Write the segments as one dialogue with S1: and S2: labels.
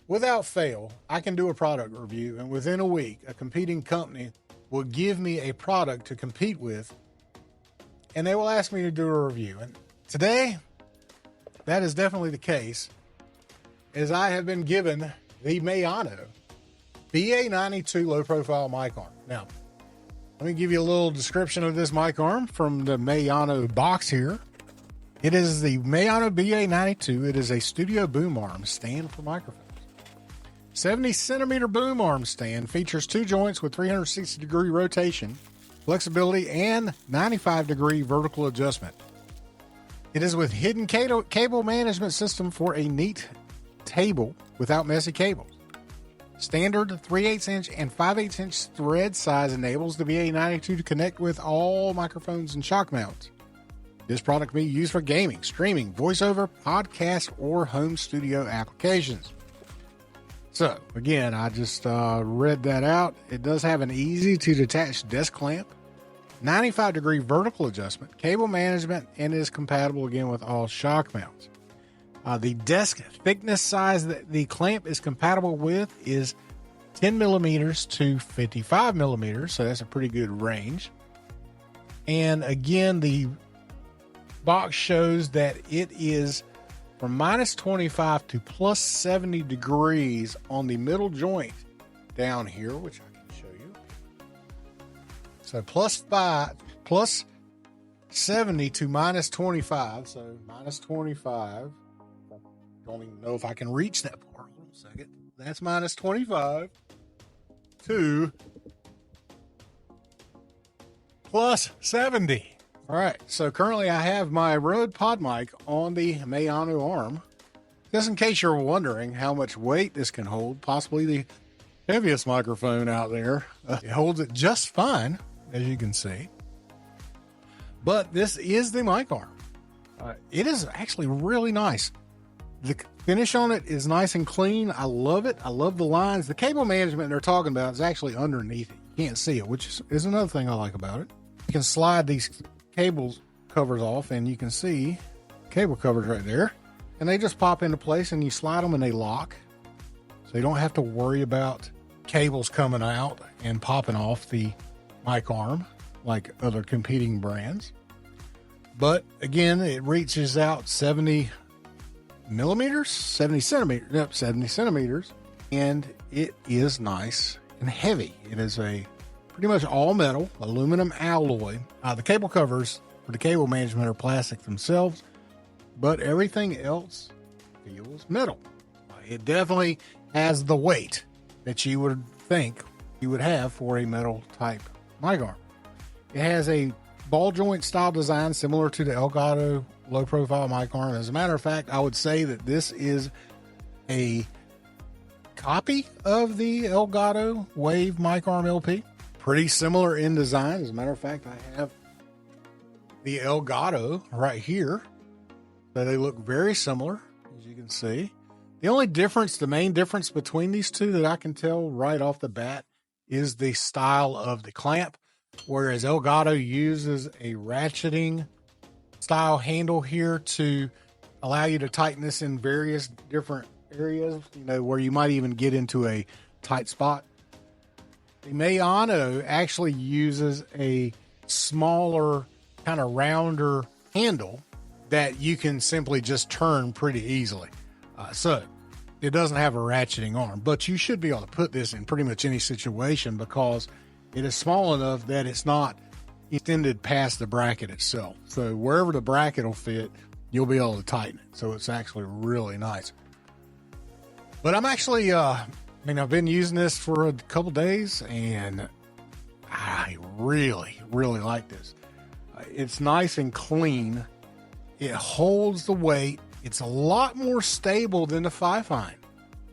S1: without fail, I can do a product review, and within a week, a competing company will give me a product to compete with, and they will ask me to do a review. And today, that is definitely the case, as I have been given the Maono BA-92 low-profile mic arm. Now, let me give you a little description of this mic arm from the Maono box here. It is the Maono BA-92. It is a studio boom arm stand for microphones. 70 centimeter boom arm stand features 2 joints with 360 degree rotation, flexibility, and 95 degree vertical adjustment. It is with hidden cable management system for a neat table without messy cables. Standard 3/8 inch and 5/8 inch thread size enables the BA-92 to connect with all microphones and shock mounts. This product can be used for gaming, streaming, voiceover, podcast, or home studio applications. So, again, I just read that out. It does have an easy-to-detach desk clamp, 95-degree vertical adjustment, cable management, and is compatible, again, with all shock mounts. The desk thickness size that the clamp is compatible with is 10 millimeters to 55 millimeters, so that's a pretty good range. And, again, the box shows that it is from minus 25 to plus 70 degrees on the middle joint down here, which I can show you. So plus 70 to minus 25. So minus 25. Don't even know if I can reach that part. Hold on a second. That's minus 25 to plus 70. All right, so currently I have my Rode pod mic on the Maono arm. Just in case you're wondering how much weight this can hold, possibly the heaviest microphone out there. It holds it just fine, as you can see. But this is the mic arm. It is actually really nice. The finish on it is nice and clean. I love it. I love the lines. The cable management they're talking about is actually underneath it. You can't see it, which is another thing I like about it. You can slide these cables covers off and you can see cable covers right there, and they just pop into place and you slide them and they lock, so you don't have to worry about cables coming out and popping off the mic arm like other competing brands. But again, it reaches out 70 centimeters, and it is nice and heavy. It is a pretty much all metal, aluminum alloy. The cable covers for the cable management are plastic themselves, but everything else feels metal. It definitely has the weight that you would think you would have for a metal type mic arm. It has a ball joint style design similar to the Elgato low profile mic arm. As a matter of fact, I would say that this is a copy of the Elgato Wave mic arm LP. Pretty similar in design. As a matter of fact, I have the Elgato right here. So they look very similar, as you can see. The only difference, the main difference between these two that I can tell right off the bat is the style of the clamp. Whereas Elgato uses a ratcheting style handle here to allow you to tighten this in various different areas, where you might even get into a tight spot. The Maono actually uses a smaller, kind of rounder handle that you can simply just turn pretty easily. So it doesn't have a ratcheting arm, but you should be able to put this in pretty much any situation because it is small enough that it's not extended past the bracket itself. So wherever the bracket will fit, you'll be able to tighten it. So it's actually really nice. But I'm actually, I've been using this for a couple days, and I really, really like this. It's nice and clean. It holds the weight. It's a lot more stable than the Fifine.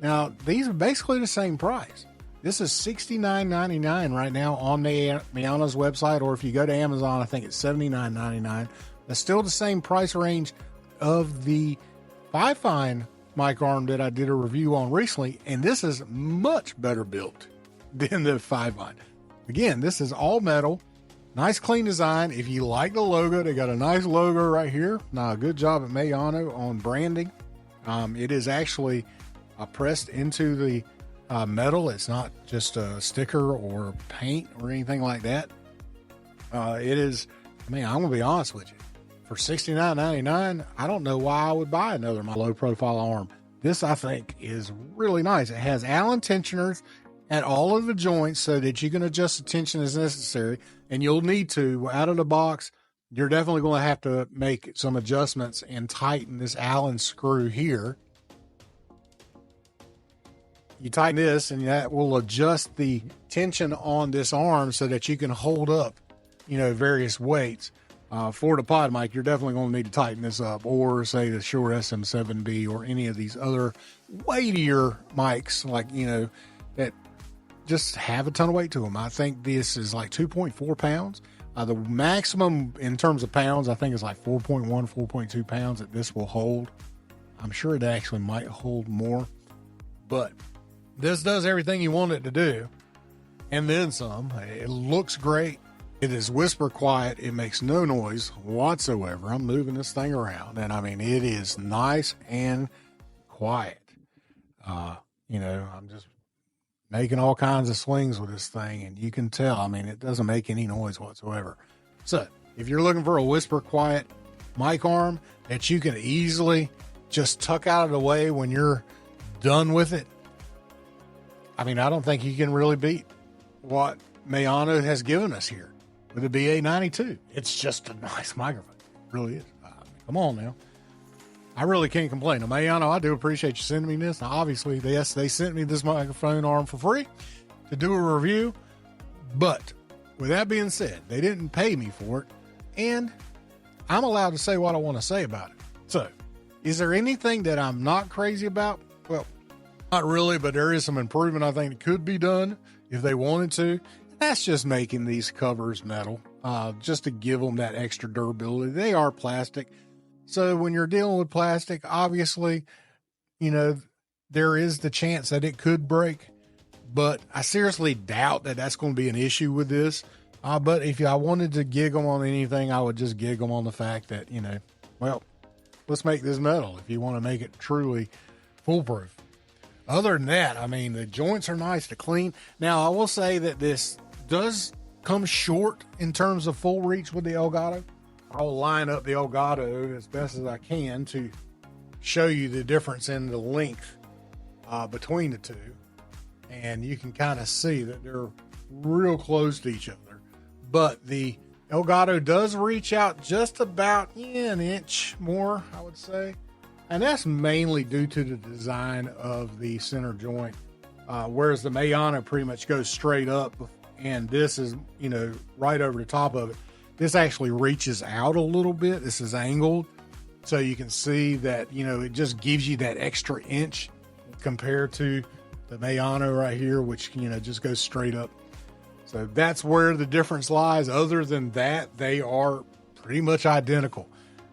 S1: Now, these are basically the same price. This is $69.99 right now on Maono's website, or if you go to Amazon, I think it's $79.99. That's still the same price range of the Fifine mic arm that I did a review on recently, and this is much better built than the Fifine. Again, this is all metal, nice clean design. If you like the logo, they got a nice logo right here. Now, good job at Maono on branding. It is actually pressed into the metal. It's not just a sticker or paint or anything like that. It is, I mean, I'm going to be honest with you. For $69.99, I don't know why I would buy another low profile arm. This, I think, is really nice. It has Allen tensioners at all of the joints so that you can adjust the tension as necessary, and you'll need to. Out of the box, you're definitely going to have to make some adjustments and tighten this Allen screw here. You tighten this, and that will adjust the tension on this arm so that you can hold up, various weights. For the pod mic, you're definitely going to need to tighten this up, or say the Shure SM7B or any of these other weightier mics, like, that just have a ton of weight to them. I think this is like 2.4 pounds. The maximum in terms of pounds, I think is like 4.1, 4.2 pounds that this will hold. I'm sure it actually might hold more, but this does everything you want it to do, and then some. It looks great. It is whisper quiet. It makes no noise whatsoever. I'm moving this thing around, and I mean, it is nice and quiet. I'm just making all kinds of swings with this thing, and you can tell, I mean, it doesn't make any noise whatsoever. So if you're looking for a whisper quiet mic arm that you can easily just tuck out of the way when you're done with it, I mean, I don't think you can really beat what Maono has given us here with the BA-92. It's just a nice microphone. It really is. Come on now. I really can't complain. Now, Maono, I do appreciate you sending me this. Now, obviously, yes, they sent me this microphone arm for free to do a review. But with that being said, they didn't pay me for it. And I'm allowed to say what I want to say about it. So, is there anything that I'm not crazy about? Well, not really, but there is some improvement I think that could be done if they wanted to. That's just making these covers metal, just to give them that extra durability. They are plastic. So when you're dealing with plastic, obviously, there is the chance that it could break, but I seriously doubt that that's going to be an issue with this. But if I wanted to gig them on anything, I would just gig them on the fact that, let's make this metal if you want to make it truly foolproof. Other than that, I mean, the joints are nice to clean. Now, I will say that this does come short in terms of full reach with the Elgato. I'll line up the Elgato as best as I can to show you the difference in the length between the two. And you can kind of see that they're real close to each other. But the Elgato does reach out just about an inch more, I would say. And that's mainly due to the design of the center joint, whereas the Maono pretty much goes straight up, and this is, right over the top of it. This actually reaches out a little bit. This is angled, so you can see that, it just gives you that extra inch compared to the Maono right here, which, just goes straight up. So that's where the difference lies. Other than that, they are pretty much identical.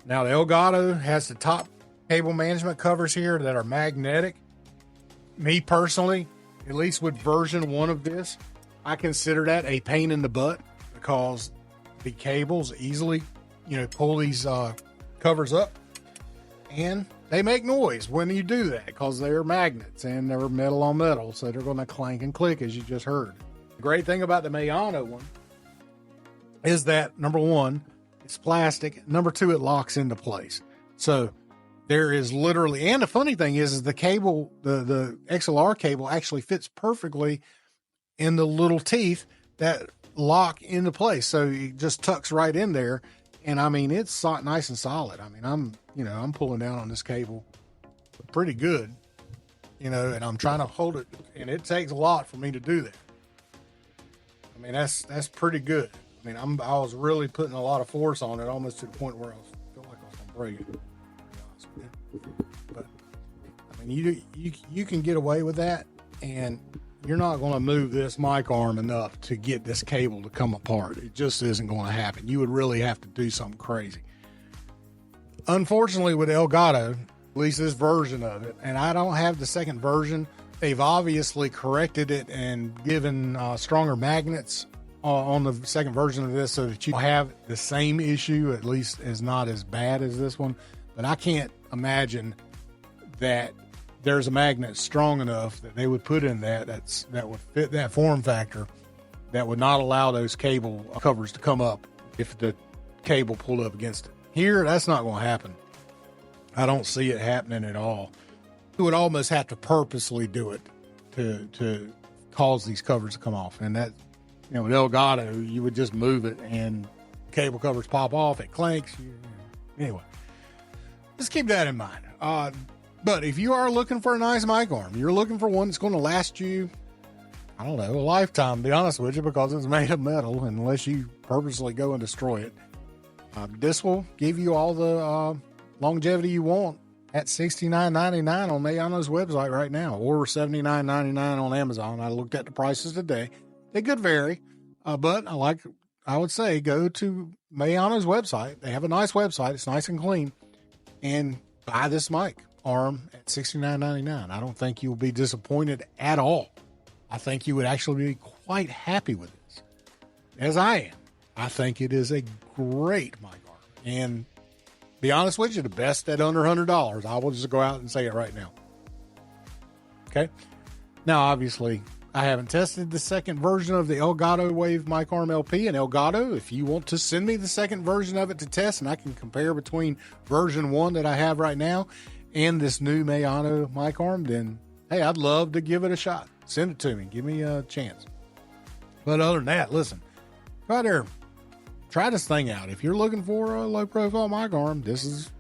S1: Now, the Elgato has the top cable management covers here that are magnetic. Me personally, at least with version 1 of this, I consider that a pain in the butt because the cables easily, pull these covers up, and they make noise when you do that because they're magnets and they're metal on metal, so they're going to clank and click as you just heard. The great thing about the Maono one is that, number one, it's plastic. Number two, it locks into place. So there is literally, and the funny thing is the cable, the XLR cable actually fits perfectly in the little teeth that lock into place. So it just tucks right in there. And I mean, it's nice and solid. I mean, I'm pulling down on this cable pretty good, and I'm trying to hold it, and it takes a lot for me to do that. I mean, that's pretty good. I mean, I was really putting a lot of force on it, almost to the point where I felt like I was gonna break it. But I mean, you can get away with that, and you're not going to move this mic arm enough to get this cable to come apart. It just isn't going to happen. You would really have to do something crazy. Unfortunately, with Elgato, at least this version of it, and I don't have the second version, they've obviously corrected it and given stronger magnets on the second version of this so that you have the same issue, at least is not as bad as this one. But I can't imagine that there's a magnet strong enough that they would put in that would fit that form factor, that would not allow those cable covers to come up if the cable pulled up against it. Here, that's not going to happen. I don't see it happening at all. You would almost have to purposely do it to cause these covers to come off. And that, with Elgato, you would just move it and cable covers pop off, it clanks. Anyway, just keep that in mind. But if you are looking for a nice mic arm, you're looking for one that's going to last you, I don't know, a lifetime, to be honest with you, because it's made of metal, unless you purposely go and destroy it. This will give you all the longevity you want at $69.99 on Maono's website right now, or $79.99 on Amazon. I looked at the prices today. They could vary, but I would say go to Maono's website. They have a nice website. It's nice and clean. And buy this mic arm at $69.99. I don't think you'll be disappointed at all. I think you would actually be quite happy with this, as I am. I think it is a great mic arm. And be honest with you, the best at under $100. I will just go out and say it right now. Okay. Now, obviously, I haven't tested the second version of the Elgato Wave Mic Arm LP. And Elgato, if you want to send me the second version of it to test, and I can compare between version 1 that I have right now and this new Maono mic arm, then, hey, I'd love to give it a shot. Send it to me. Give me a chance. But other than that, listen, go out there, try this thing out. If you're looking for a low-profile mic arm, this is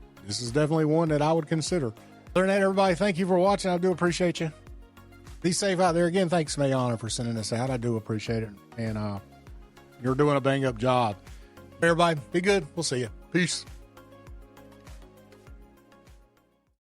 S1: definitely one that I would consider. Other than that, everybody, thank you for watching. I do appreciate you. Be safe out there. Again, thanks, Maono, for sending this out. I do appreciate it. And you're doing a bang-up job. Everybody, be good. We'll see you. Peace.